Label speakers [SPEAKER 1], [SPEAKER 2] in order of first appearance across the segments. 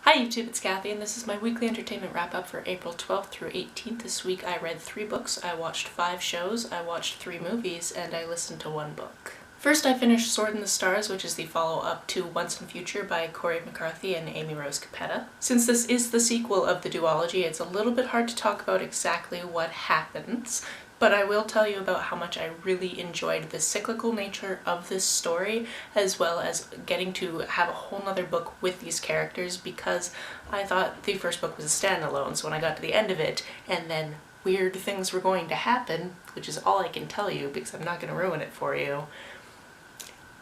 [SPEAKER 1] Hi YouTube, it's Kathy, and this is my weekly entertainment wrap-up for April 12th through 18th. This week I read 3 books, I watched 5 shows, I watched 3 movies, and I listened to 1 book. First I finished Sword in the Stars, which is the follow-up to Once and Future by Coru McCarthy and Amy Rose Capetta. Since this is the sequel of the duology, it's a little bit hard to talk about exactly what happens, but I will tell you about how much I really enjoyed the cyclical nature of this story, as well as getting to have a whole nother book with these characters, because I thought the first book was a standalone, so when I got to the end of it, and then weird things were going to happen, which is all I can tell you because I'm not going to ruin it for you,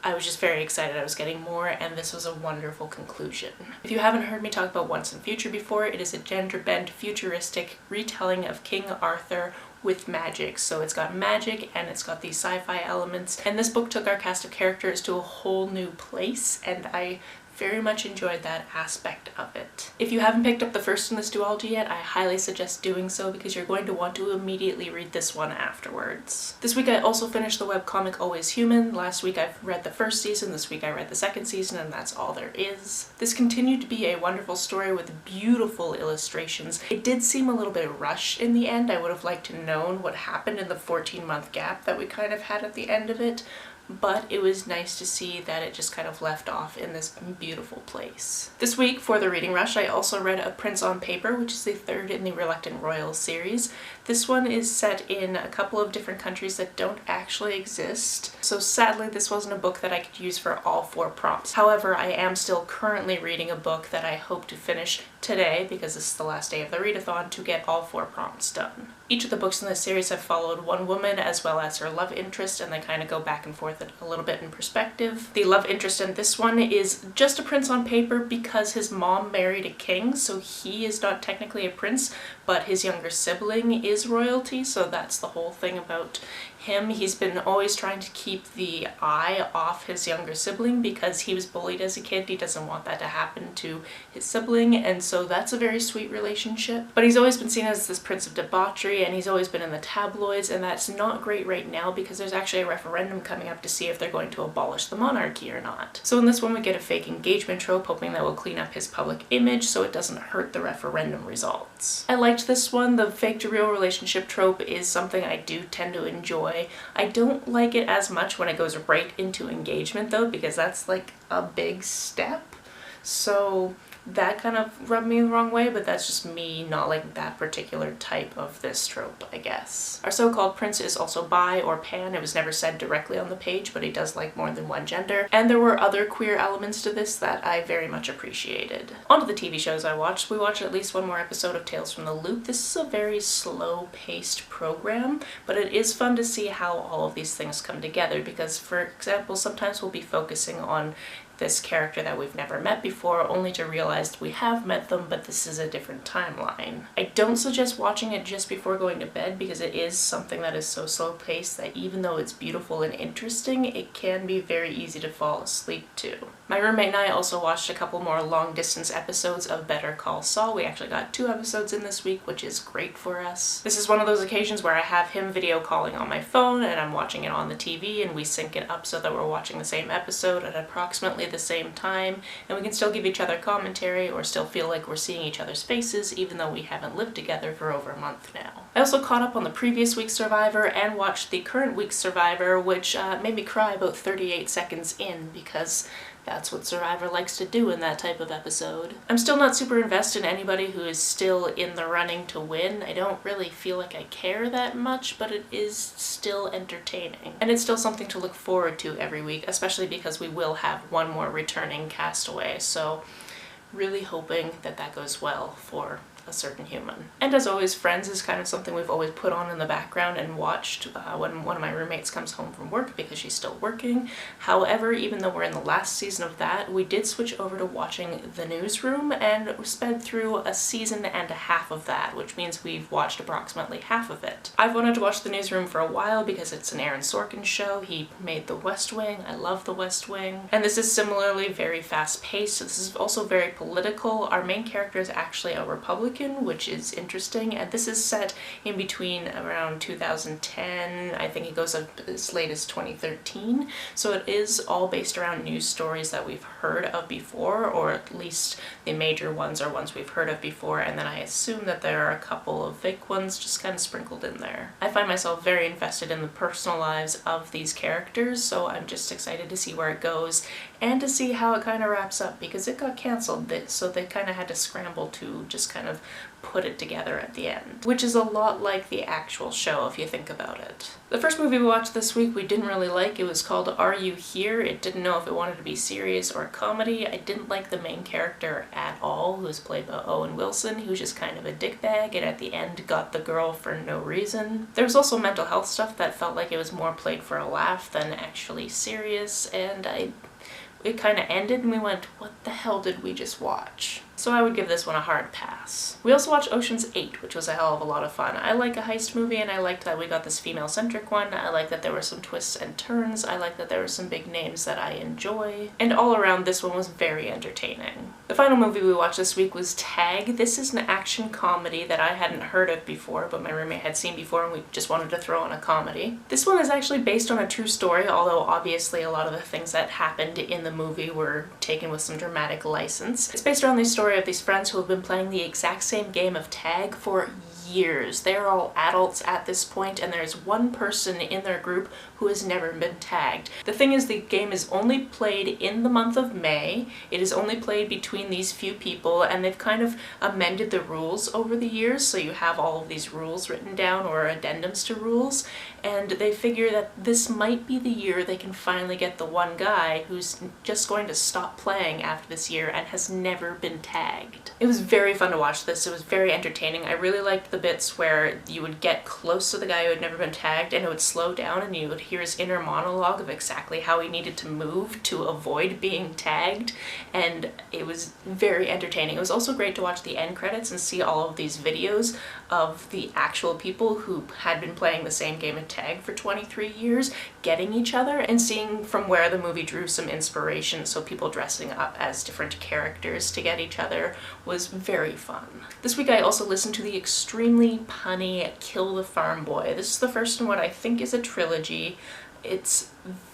[SPEAKER 1] I was just very excited I was getting more, and this was a wonderful conclusion. If you haven't heard me talk about Once and Future before, it is a gender-bent, futuristic retelling of King Arthur with magic. So it's got magic and it's got these sci-fi elements, and this book took our cast of characters to a whole new place, and I very much enjoyed that aspect of it. If you haven't picked up the first in this duology yet, I highly suggest doing so because you're going to want to immediately read this one afterwards. This week I also finished the webcomic Always Human. Last week I've read the first season, this week I read the second season, and that's all there is. This continued to be a wonderful story with beautiful illustrations. It did seem a little bit rushed in the end. I would have liked to known what happened in the 14-month gap that we kind of had at the end of it, but it was nice to see that it just kind of left off in this beautiful place. This week, for the reading rush, I also read A Prince on Paper, which is the 3rd in the Reluctant Royals series. This one is set in a couple of different countries that don't actually exist, so sadly this wasn't a book that I could use for all 4 prompts. However, I am still currently reading a book that I hope to finish today, because this is the last day of the readathon, to get all 4 prompts done. Each of the books in this series have followed one woman as well as her love interest, and they kind of go back and forth a little bit in perspective. The love interest in this one is just a prince on paper because his mom married a king, so he is not technically a prince, but his younger sibling is royalty, so that's the whole thing about him. He's been always trying to keep the eye off his younger sibling because he was bullied as a kid. He doesn't want that to happen to his sibling, and so that's a very sweet relationship. But he's always been seen as this prince of debauchery, and he's always been in the tabloids, and that's not great right now because there's actually a referendum coming up to see if they're going to abolish the monarchy or not. So in this one we get a fake engagement trope, hoping that will clean up his public image so it doesn't hurt the referendum results. I liked this one. The fake to real relationship trope is something I do tend to enjoy. I don't like it as much when it goes right into engagement though, because that's like a big step. So that kind of rubbed me the wrong way, but that's just me not liking that particular type of this trope, I guess. Our so-called prince is also bi or pan. It was never said directly on the page, but he does like more than one gender. And there were other queer elements to this that I very much appreciated. On to the TV shows I watched. We watched at least one more episode of Tales from the Loop. This is a very slow-paced program, but it is fun to see how all of these things come together because, for example, sometimes we'll be focusing on this character that we've never met before, only to realize we have met them, but this is a different timeline. I don't suggest watching it just before going to bed because it is something that is so slow-paced that even though it's beautiful and interesting, it can be very easy to fall asleep to. My roommate and I also watched a couple more long-distance episodes of Better Call Saul. We actually got 2 episodes in this week, which is great for us. This is one of those occasions where I have him video calling on my phone and I'm watching it on the TV, and we sync it up so that we're watching the same episode at approximately the same time, and we can still give each other commentary or still feel like we're seeing each other's faces even though we haven't lived together for over a month now. I also caught up on the previous week's Survivor and watched the current week's Survivor, which made me cry about 38 seconds in because that's what Survivor likes to do in that type of episode. I'm still not super invested in anybody who is still in the running to win. I don't really feel like I care that much, but it is still entertaining. And it's still something to look forward to every week, especially because we will have one more returning castaway, so really hoping that that goes well for a certain human. And as always, Friends is kind of something we've always put on in the background and watched when one of my roommates comes home from work because she's still working. However, even though we're in the last season of that, we did switch over to watching The Newsroom and sped through a season and a half of that, which means we've watched approximately half of it. I've wanted to watch The Newsroom for a while because it's an Aaron Sorkin show. He made The West Wing. I love The West Wing. And this is similarly very fast-paced. This is also very political. Our main character is actually a Republican, Republican, which is interesting, and this is set in between around 2010, I think it goes up as late as 2013, so it is all based around news stories that we've heard of before, or at least the major ones are ones we've heard of before, and then I assume that there are a couple of fake ones just kind of sprinkled in there. I find myself very invested in the personal lives of these characters, so I'm just excited to see where it goes and to see how it kind of wraps up, because it got cancelled, so they kind of had to scramble to just kind of put it together at the end, which is a lot like the actual show if you think about it. The first movie we watched this week we didn't really like. It was called Are You Here? It didn't know if it wanted to be serious or a comedy. I didn't like the main character at all, who was played by Owen Wilson, who was just kind of a dickbag and at the end got the girl for no reason. There was also mental health stuff that felt like it was more played for a laugh than actually serious, and it kind of ended and we went, what the hell did we just watch? So I would give this one a hard pass. We also watched Ocean's 8, which was a hell of a lot of fun. I like a heist movie, and I liked that we got this female-centric one. I like that there were some twists and turns. I like that there were some big names that I enjoy. And all around, this one was very entertaining. The final movie we watched this week was Tag. This is an action comedy that I hadn't heard of before, but my roommate had seen before, and we just wanted to throw on a comedy. This one is actually based on a true story, although obviously a lot of the things that happened in the movie were taken with some dramatic license. It's based around the story of these friends who have been playing the exact same game of tag for years. They're all adults at this point, and there's one person in their group who has never been tagged. The thing is, the game is only played in the month of May. It is only played between these few people, and they've kind of amended the rules over the years, so you have all of these rules written down or addendums to rules, and they figure that this might be the year they can finally get the one guy who's just going to stop playing after this year and has never been tagged. It was very fun to watch this. It was very entertaining. I really liked the bits where you would get close to the guy who had never been tagged and it would slow down and you would hear his inner monologue of exactly how he needed to move to avoid being tagged, and it was very entertaining. It was also great to watch the end credits and see all of these videos of the actual people who had been playing the same game of tag for 23 years getting each other, and seeing from where the movie drew some inspiration, so people dressing up as different characters to get each other was very fun. This week I also listened to the extremely punny Kill the Farm Boy. This is the first in what I think is a trilogy. It's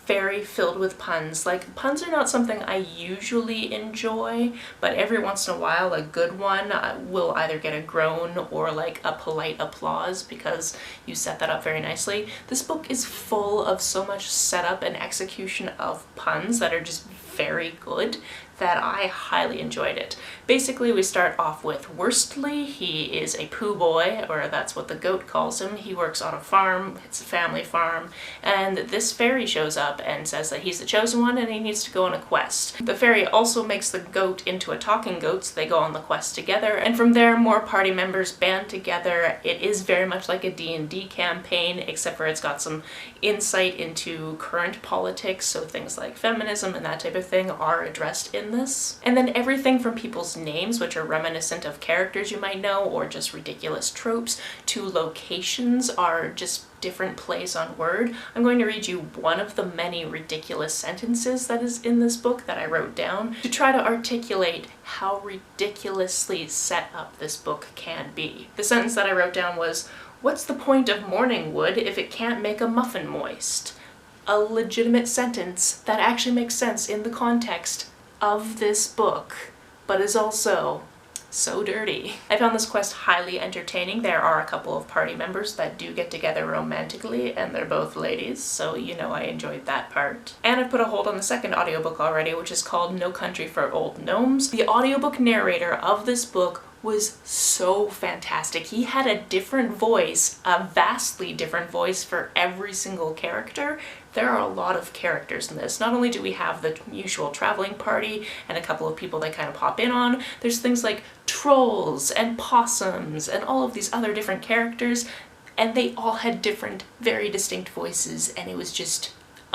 [SPEAKER 1] very filled with puns. Like, puns are not something I usually enjoy, but every once in a while a good one will either get a groan or like a polite applause because you set that up very nicely. This book is full of so much setup and execution of puns that are just very good that I highly enjoyed it. Basically, we start off with Worstley. He is a Pooh boy, or that's what the goat calls him. He works on a farm, it's a family farm, and this fairy shows up and says that he's the chosen one and he needs to go on a quest. The fairy also makes the goat into a talking goat, so they go on the quest together, and from there more party members band together. It is very much like a D&D campaign, except for it's got some insight into current politics, so things like feminism and that type of thing are addressed in this. And then everything from people's names, which are reminiscent of characters you might know or just ridiculous tropes, to locations are just different plays on word. I'm going to read you one of the many ridiculous sentences that is in this book that I wrote down to try to articulate how ridiculously set up this book can be. The sentence that I wrote down was, "What's the point of morning wood if it can't make a muffin moist?" A legitimate sentence that actually makes sense in the context of this book, but is also so dirty. I found this quest highly entertaining. There are a couple of party members that do get together romantically, and they're both ladies, so you know I enjoyed that part. And I've put a hold on the second audiobook already, which is called No Country for Old Gnomes. The audiobook narrator of this book was so fantastic. He had a different voice, a vastly different voice for every single character. There are a lot of characters in this. Not only do we have the usual traveling party and a couple of people they kind of pop in on, there's things like trolls and possums and all of these other different characters, and they all had different, very distinct voices, and it was just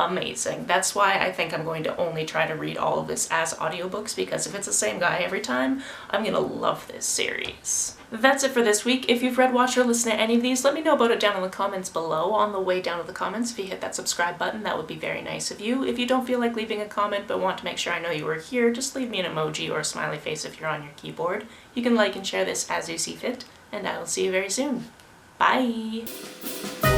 [SPEAKER 1] amazing. That's why I think I'm going to only try to read all of this as audiobooks, because if it's the same guy every time, I'm gonna love this series. That's it for this week. If you've read, watched, or listened to any of these, let me know about it down in the comments below. On the way down to the comments, if you hit that subscribe button, that would be very nice of you. If you don't feel like leaving a comment but want to make sure I know you were here, just leave me an emoji or a smiley face if you're on your keyboard. You can like and share this as you see fit, and I will see you very soon. Bye!